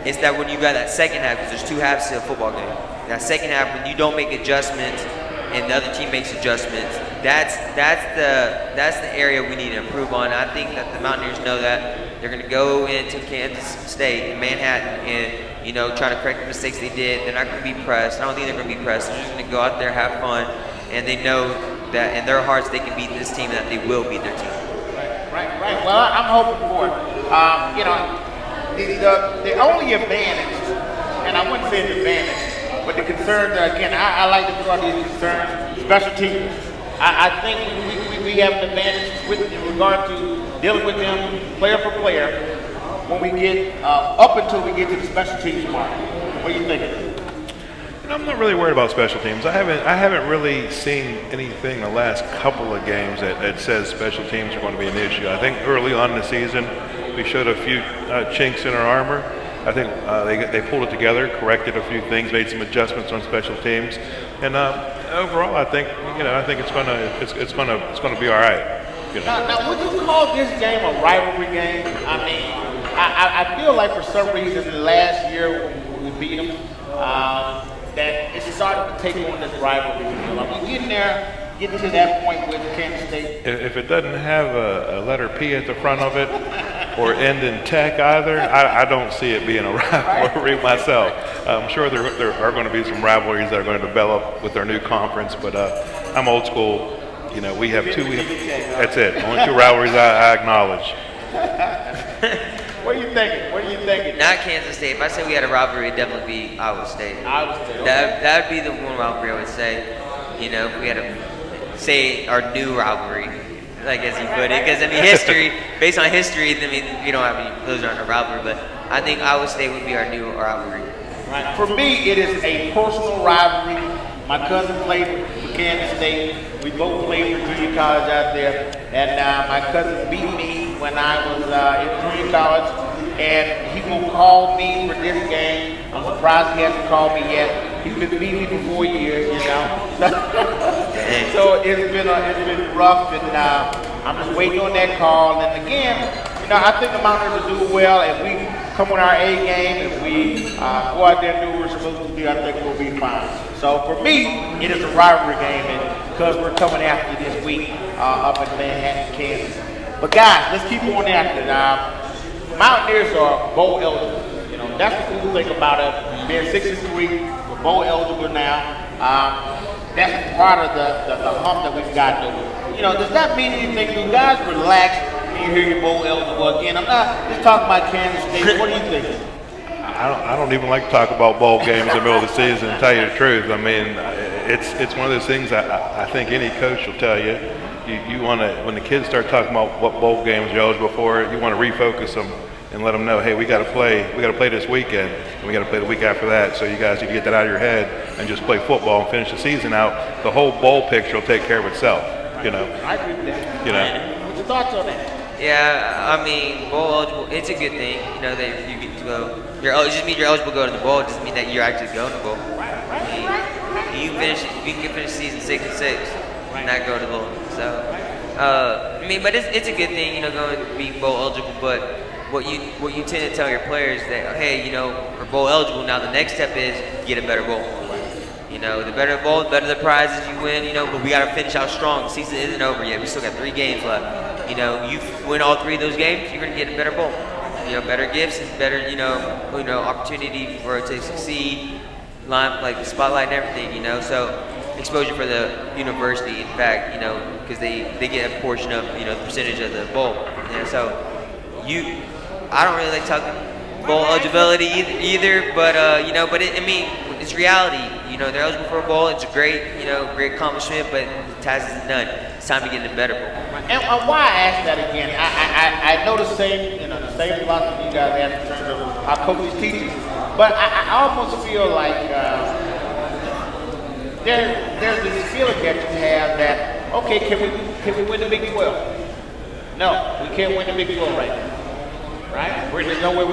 It's that when you got that second half, because there's 2 halves to a football game. That second half, when you don't make adjustments and the other team makes adjustments, that's the area we need to improve on. I think that the Mountaineers know that. They're going to go into Kansas State in Manhattan and, you know, try to correct the mistakes they did. They're not going to be pressed. I don't think they're going to be pressed. They're just going to go out there, have fun, and they know that in their hearts they can beat this team and that they will beat their team. Right. Well, I'm hoping for it. You know, the only advantage, and I wouldn't say it's advantage, but the concerns, again, I like to throw out these concerns, special teams. I think we have an advantage in regard to dealing with them player for player when we get up until we get to the special teams part. What do you think? I'm not really worried about special teams. I haven't really seen anything the last couple of games that says special teams are going to be an issue. I think early on in the season we showed a few chinks in our armor. I think they pulled it together, corrected a few things, made some adjustments on special teams, and overall I think it's going to be all right. You know? Now, would you call this game a rivalry game? I mean, I feel like for some reason last year when we beat them, that it started to take on this rivalry. I mean, getting to that point with Kansas State. If it doesn't have a letter P at the front of it or end in tech either, I don't see it being a rivalry myself. I'm sure there are going to be some rivalries that are going to develop with our new conference, but I'm old school. You know, we have 2. That's it. Only 2 rivalries I acknowledge. What are you thinking? Not Kansas State. If I say we had a rivalry, it'd definitely be Iowa State. Okay. That would be the one rivalry I would say. You know, if we had to say our new rivalry, like as you put it, because I mean history, based on history, I mean we don't have any. Those aren't a rivalry, but I think Iowa State would be our new rivalry. Right. For me, it is a personal rivalry. My cousin played for Kansas State. We both played for junior college out there, and my cousin beat me when I was in junior college, and he will call me for this game. I'm surprised he hasn't called me yet. He's been beating me for 4 years, you know. So it's been rough, and I'm just waiting on that call. And again, you know, I think the Mountaineers will do well if we come with our A game and we go out there and do what we're supposed to do. I think we'll be fine. So for me, it is a rivalry game, and because we're coming after you this week up in Manhattan, Kansas. But guys, let's keep on after it. Mountaineers are bowl eligible. You know, that's the cool thing about it. Being 6-3, we're bowl eligible now. That's part of the hump that we've got to. You know, does that mean anything? Do guys relax when you hear you're bowl eligible again? I'm not just talking about Kansas State. What do you think? I don't even like to talk about bowl games in the middle of the season, to tell you the truth. I mean, it's one of those things I think any coach will tell you. You want to, when the kids start talking about what bowl games you're eligible for, you want to refocus them and let them know, hey, we got to play this weekend, and we got to play the week after that. So you guys need to get that out of your head and just play football and finish the season out. The whole bowl picture will take care of itself. You know. I agree with that. You know. What's your thoughts on that? Yeah, I mean, bowl eligible, it's a good thing. You know, that you get to go. It just means you're eligible to go to the bowl. It doesn't mean that you're actually going to bowl. You can finish season 6-6 and not go to bowl. So, I mean, but it's a good thing, you know, going to be bowl eligible. But what you tend to tell your players that, hey, you know, we're bowl eligible. Now the next step is get a better bowl. You know, the better the bowl, the better the prizes you win. You know, but we got to finish out strong. The season isn't over yet. We still got 3 games left. You know, you win all 3 of those games, you're gonna get a better bowl. You know, better gifts and better, you know, opportunity for it to succeed, like the spotlight and everything. You know, so exposure for the university. In fact, you know, because they get a portion of, you know, the percentage of the bowl. You know, so I don't really like talking bowl eligibility either, but you know, but I mean, it's reality. You know, they're eligible for a bowl. It's a great, you know, great accomplishment, but the task isn't done. It's time to get in a better bowl. And why I ask that again? I know the same, you know, the same philosophy you guys have in terms of our coaches teaching, but I almost feel like there's this feeling that you have that, okay, can we win the Big 12? No, we can't win the Big 12 right now. Right? There's no way we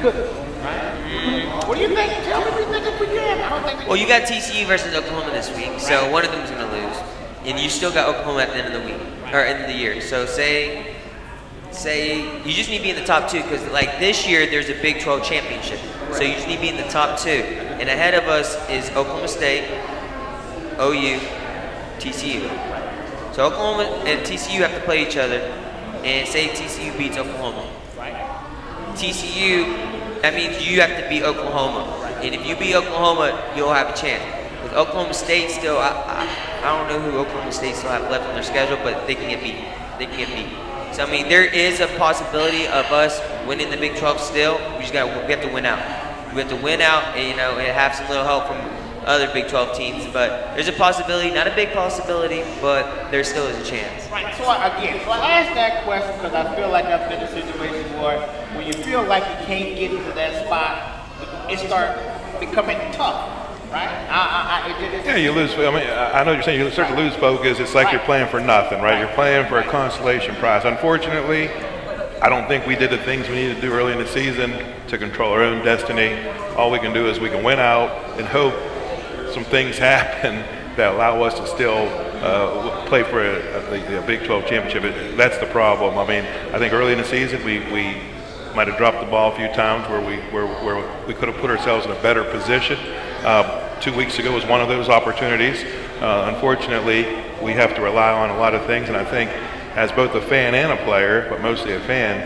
couldn't. Right? What do you think? Tell me what you think if we can. I don't think we can. Well, you got TCU versus Oklahoma this week, so one of them is going to lose, and you still got Oklahoma at the end of the week or end of the year. So say you just need to be in the top 2 because like this year there's a Big 12 championship, so you just need to be in the top 2. And ahead of us is Oklahoma State, OU, TCU. So Oklahoma and TCU have to play each other, and say TCU beats Oklahoma. TCU, that means you have to beat Oklahoma. And if you beat Oklahoma, you'll have a chance. With Oklahoma State still, I don't know who Oklahoma State still have left on their schedule, but they can get beat. They can get beat. So I mean, there is a possibility of us winning the Big 12 still. We have to win out. We have to win out, and, you know, and have some little help from other Big 12 teams. But there's a possibility, not a big possibility, but there still is a chance. Right. So I asked that question because I feel like I've been in a situation where when you feel like you can't get into that spot, it starts becoming tough. Right? Yeah, you lose. I mean, I know what you're saying. You start to lose focus. It's like you're playing for nothing, right? You're playing for a consolation prize. Unfortunately, I don't think we did the things we needed to do early in the season to control our own destiny. All we can do is we can win out and hope some things happen that allow us to still play for a Big 12 championship. That's the problem. I mean, I think early in the season we might have dropped the ball a few times where we could have put ourselves in a better position. 2 weeks ago was one of those opportunities. Unfortunately, we have to rely on a lot of things, and I think as both a fan and a player, but mostly a fan,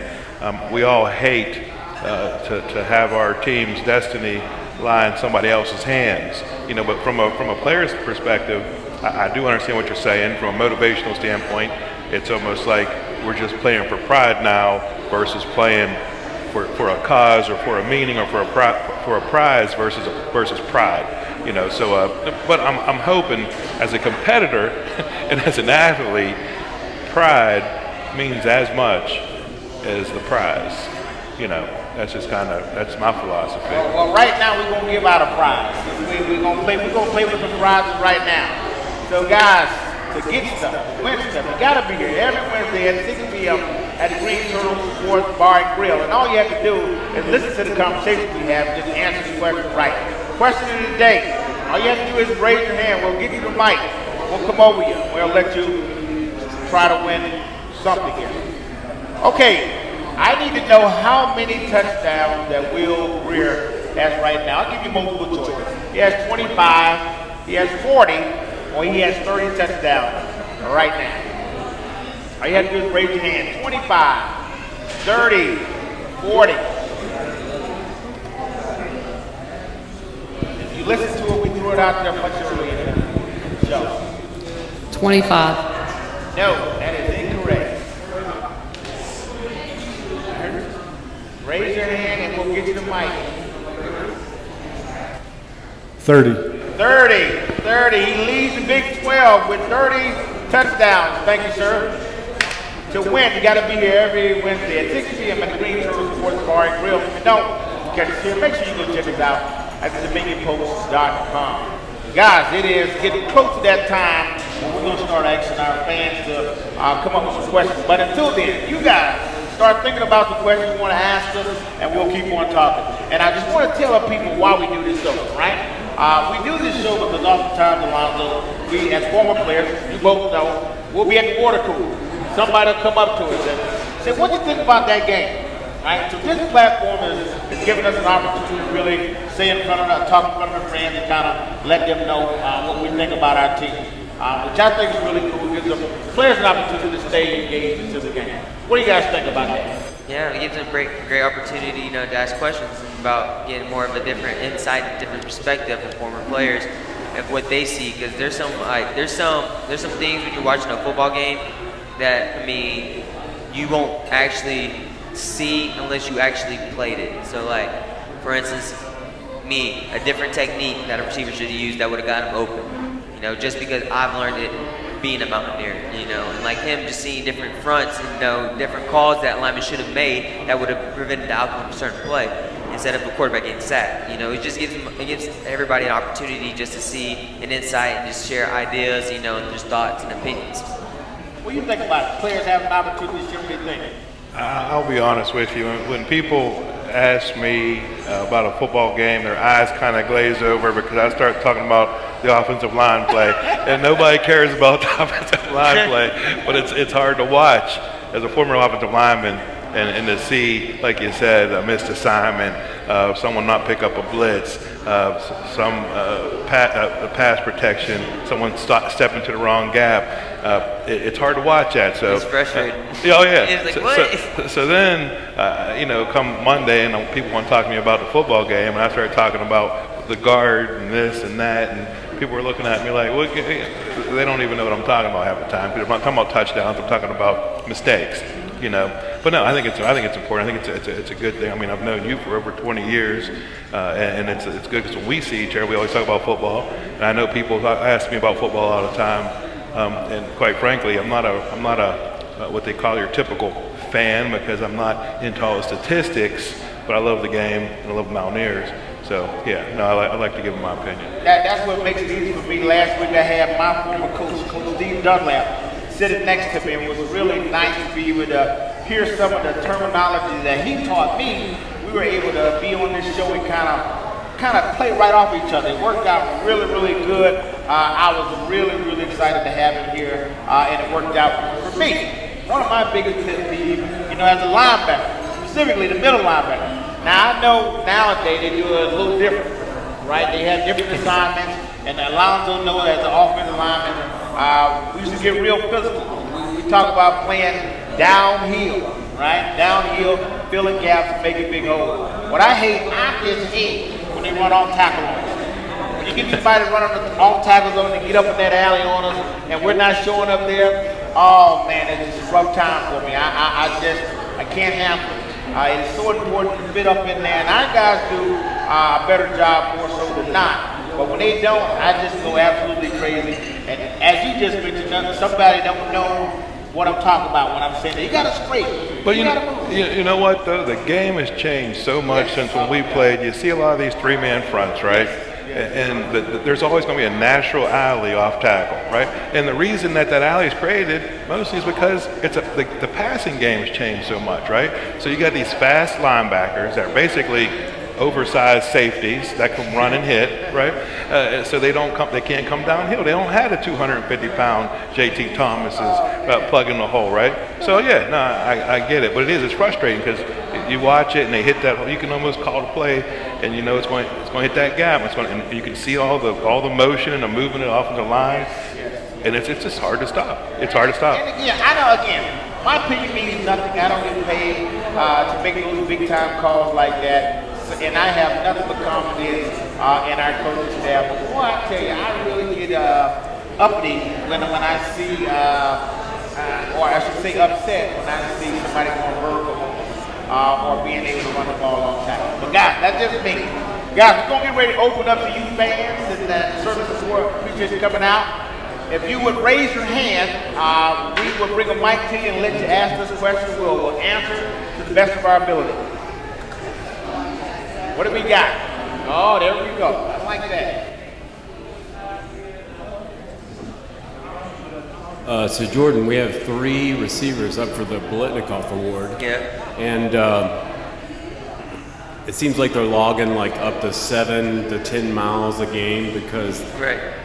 we all hate to have our team's destiny lie in somebody else's hands. You know, but from a player's perspective, I do understand what you're saying. From a motivational standpoint, it's almost like we're just playing for pride now versus playing for a cause or for a meaning or for a prize versus pride. You know, so but I'm hoping as a competitor and as an athlete, pride means as much as the prize. You know, that's my philosophy. Well, right now we're gonna give out a prize. We're gonna play with some prizes right now. So guys, to get stuff, win stuff, you gotta be here every Wednesday at 6 p.m. at the Green Turtle Sports Bar and Grill. And all you have to do is listen to the conversation we have and just answer the question right. Question of the day. All you have to do is raise your hand. We'll give you the mic. We'll come over you. We'll let you try to win something here. Okay, I need to know how many touchdowns that Will Greer has right now. I'll give you multiple choices. He has 25, he has 40, or he has 30 touchdowns right now. All you have to do is raise your hand. 25, 30, 40. If you listen to it, we threw it out there much earlier. Joe. 25. No, that is incorrect. Raise your hand and we'll get you the mic. 30. 30. He leads the Big 12 with 30 touchdowns. Thank you, sir. To win, you got to be here every Wednesday at 6 p.m. at the Green Turtle Sports Bar and Grill. If you don't catch us here, make sure you go check us out at thedominionpost.com. Guys, it is getting close to that time when we're going to start asking our fans to come up with some questions. But until then, you guys start thinking about the questions you want to ask us, and we'll keep on talking. And I just want to tell people why we do this show, right? We do this show because oftentimes, Alonzo, we as former players, you both know, we'll be at the water cooler. Somebody will come up to us and say, what do you think about that game? Right? So this platform is giving us an opportunity to really say in front of us, talk in front of our friends and kind of let them know what we think about our team. Which I think is really cool. It gives the players an opportunity to stay engaged into the game. What do you guys think about that? Yeah, it gives them a great opportunity, you know, to ask questions about getting more of a different insight and different perspective of former players of what they see. Because there's some things when you're watching a football game that, I mean, you won't actually see unless you actually played it. So, like, for instance, me a different technique that a receiver should have used that would have got him open. You know, just because I've learned it being a Mountaineer, you know, and like him just seeing different fronts and, you know, different calls that linemen should have made that would have prevented the outcome of a certain play instead of a quarterback getting sacked. You know, it just gives everybody an opportunity just to see an insight and just share ideas, you know, and just thoughts and opinions. What do you think about it? Players having an opportunity to share what they think? I'll be honest with you. When people ask me about a football game, their eyes kind of glaze over because I start talking about the offensive line play, and nobody cares about the offensive line play. But it's hard to watch as a former offensive lineman and to see, like you said, a missed assignment, someone not pick up a blitz, some pass protection, someone step into the wrong gap. It's hard to watch that. So it's frustrating. Oh yeah. It's like, what? So then, you know, come Monday, and people want to talk to me about the football game, and I started talking about the guard and this and that, and people were looking at me like, well, they don't even know what I'm talking about half the time. Because I'm not talking about touchdowns. I'm talking about mistakes. You know, but no, I think it's important. I think it's a good thing. I mean, I've known you for over 20 years, and it's good because when we see each other, we always talk about football. And I know people ask me about football all the time, and quite frankly, I'm not a what they call your typical fan because I'm not into all the statistics, but I love the game and I love the Mountaineers. So yeah, no, I like to give them my opinion. That's what makes it easy for me. Last week I had my former coach, Coach Steve Dunlap, sitting next to me. It was really nice to be able to hear some of the terminology that he taught me. We were able to be on this show and kind of play right off each other. It worked out really, really good. I was really, really excited to have him here, and it worked out for me. One of my biggest pet peeves, you know, as a linebacker, specifically the middle linebacker. Now I know nowadays they do it a little different, right? They have different assignments, and Alonzo knows as an offensive lineman, we used to get real physical. We talk about playing downhill, right? Downhill, filling gaps, and making big holes. What I just hate when they run off tackle on us. When you get somebody running off tackles on us and get up in that alley on us, and we're not showing up there, oh man, it's just a rough time for me. I can't handle it. It's so important to fit up in there, and our guys do a better job more so than not. But when they don't, I just go absolutely crazy. And as you just mentioned, somebody don't know what I'm talking about when I'm saying that. You got to straight. But you know what though? The game has changed so much since when we played. You see a lot of these three-man fronts, right? And there's always going to be a natural alley off tackle, right? And the reason that alley is created mostly is because the passing game has changed so much, right? So you got these fast linebackers that are basically oversized safeties that can run and hit, right? So they can't come downhill. They don't have the 250-pound J.T. Thomases plugging the hole, right? So yeah, no, I get it, but it's frustrating because you watch it and they hit that hole. You can almost call the play, and you know it's going to hit that gap. And you can see all the motion and the movement of the offensive line, and it's just hard to stop. It's hard to stop. And again, I know my opinion means nothing. I don't get paid to make those big time calls like that. And I have nothing but confidence in our coaching staff. But boy, I tell you, I really get uppity when I see, or I should say upset when I see somebody going vertical or being able to run the ball on time. But guys, that's just me. Guys, we're going to get ready to open up to you fans and services who appreciate you coming out. If you would raise your hand, we will bring a mic to you and let you ask this question. We'll answer to the best of our ability. What do we got? Oh, there we go. I like that. So Jordan, we have 3 receivers up for the Biletnikoff Award. Yeah. And it seems like they're logging like up to 7 to 10 miles a game because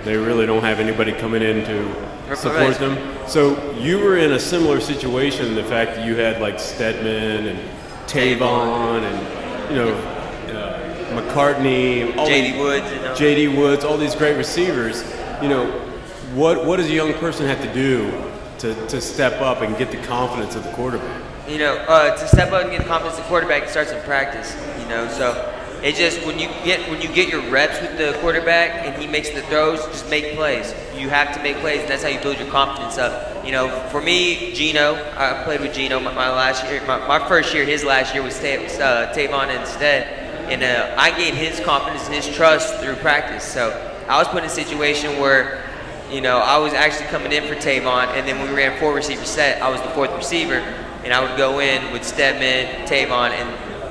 they really don't have anybody coming in to support them. So you were in a similar situation, the fact that you had like Stedman and Tavon and, you know, McCartney, J.D. Woods, all these great receivers. You know, what does a young person have to do to step up and get the confidence of the quarterback? You know, To step up and get the confidence of the quarterback, it starts in practice. You know, so it just when you get your reps with the quarterback and he makes the throws, just make plays. You have to make plays, and that's how you build your confidence up. You know, for me, Gino, I played with Gino my last year. My first year, his last year was Tavon instead. And I gained his confidence and his trust through practice. So I was put in a situation where, I was actually coming in for Tavon, and then when we ran 4 receiver set, I was the 4th receiver, and I would go in with Stedman, Tavon, and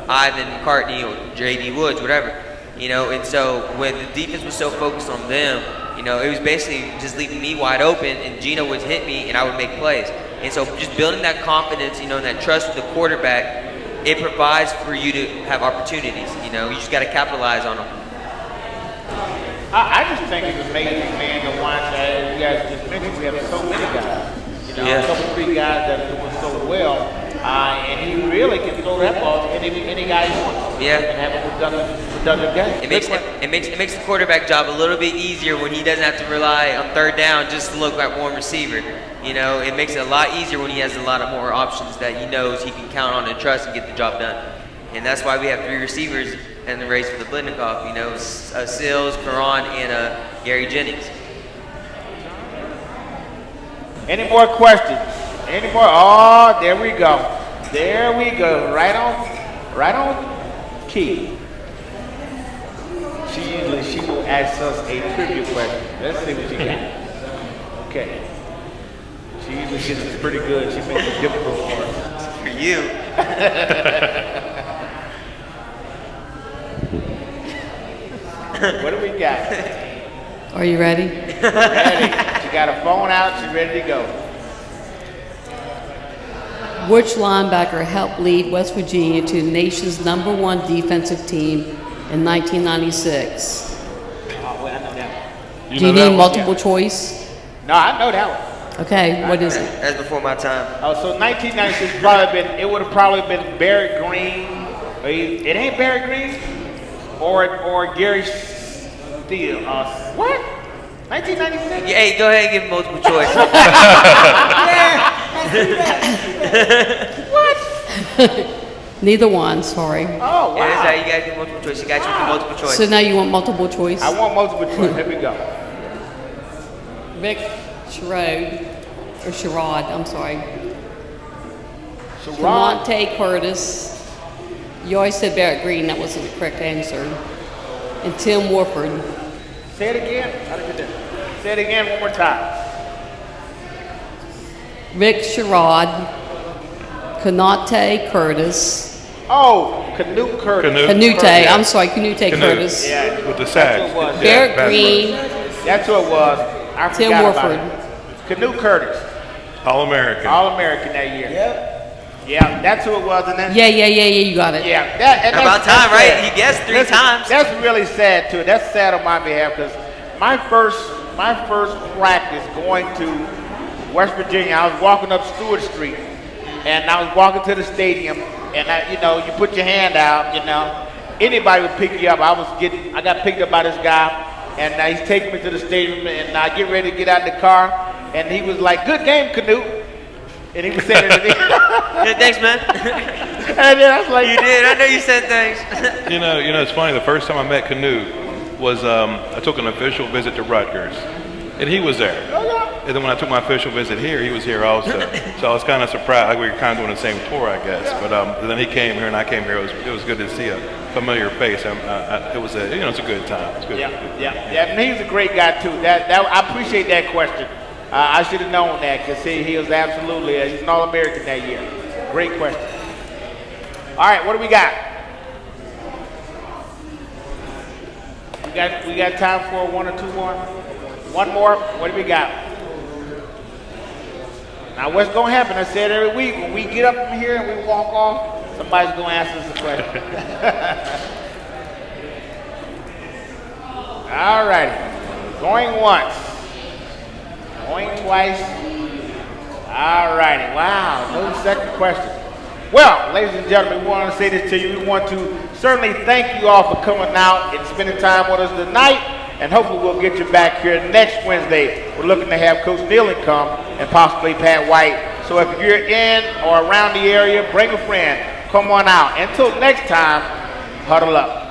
Ivan McCartney or J.D. Woods, whatever. And so when the defense was so focused on them, it was basically just leaving me wide open, and Gino would hit me, and I would make plays. And so just building that confidence, and that trust with the quarterback, it provides for you to have opportunities. You just got to capitalize on them. I just think it's amazing, man, to watch. As you guys just mentioned, we have so many guys. A couple, 3 guys that are doing so well. And he really can throw that ball to any guy he wants. Yeah. And have a productive game. It makes the quarterback job a little bit easier when he doesn't have to rely on 3rd down just to look at one receiver. It makes it a lot easier when he has a lot of more options that he knows he can count on and trust and get the job done. And that's why we have 3 receivers in the race for the Blitnikoff. Sills, Perron, and Gary Jennings. Any more questions? Any more? Oh, there we go. There we go. Right on key. She will ask us a trivia question. Let's see what she got. Okay. She usually gets us pretty good. She makes it difficult for us. For you. What do we got? Are you ready? Ready. She got a phone out. She's ready to go. Which linebacker helped lead West Virginia to the nation's #1 defensive team in 1996? Oh, well, I know that one. Do you need multiple choice? No, I know that one. Okay, what is it? That's before my time. Oh, so 1996 it would have probably been Barrett Green. It ain't Barrett Green or Gary Steele. What? 1996? Yeah, hey, go ahead and give multiple choice. What? Neither one, sorry. Oh, wow. Yeah, that's how you gotta do multiple choice. You gotta choose the multiple choice. So now you want multiple choice? I want multiple choice. Here we go. Rick Sherrod, I'm sorry. Monte Curtis. You always said Barrett Green, that wasn't the correct answer. And Tim Warford. Say it again. How did you do? Say it again one more time. Rick Sherrod, Canute Curtis. Oh, Canute Curtis. Canute, I'm sorry, Canute Curtis. Yeah, with the sacks. Barrett Green. That's who it was. I Tim forgot Warford. about it. Canute Curtis. All-American. All-American that year. Yep. Yeah, that's who it was. And then Yeah, you got it. yeah, that's About time, that's right? sad. He guessed 3 That's- times. That's really sad too. That's sad on my behalf because my first practice going to West Virginia, I was walking up Stewart Street, and I was walking to the stadium, and you put your hand out, anybody would pick you up. I got picked up by this guy, and he's taking me to the stadium, and I get ready to get out of the car, and he was like, "Good game, Canute," and he was saying it to me. Yeah, thanks, man. And then I was like, You did. I know you said thanks. It's funny. The first time I met Canute was I took an official visit to Rutgers, and he was there. And then when I took my official visit here, he was here also. So I was kind of surprised. Like we were kind of doing the same tour, I guess. But then he came here, and I came here. It was good to see a familiar face. It was it's a good time. It's good. Yeah. And he's a great guy too. I appreciate that question. I should have known that because he was absolutely he's an All-American that year. Great question. All right, what do we got? We got time for 1 or 2 more. One more. What do we got? Now, what's going to happen? I said every week when we get up from here and we walk off, somebody's going to ask us a question. All righty. Going once. Going twice. All righty. Wow. No second question. Well, ladies and gentlemen, we want to say this to you. We want to certainly thank you all for coming out and spending time with us tonight. And hopefully we'll get you back here next Wednesday. We're looking to have Coach Nealon come and possibly Pat White. So if you're in or around the area, bring a friend. Come on out. Until next time, huddle up.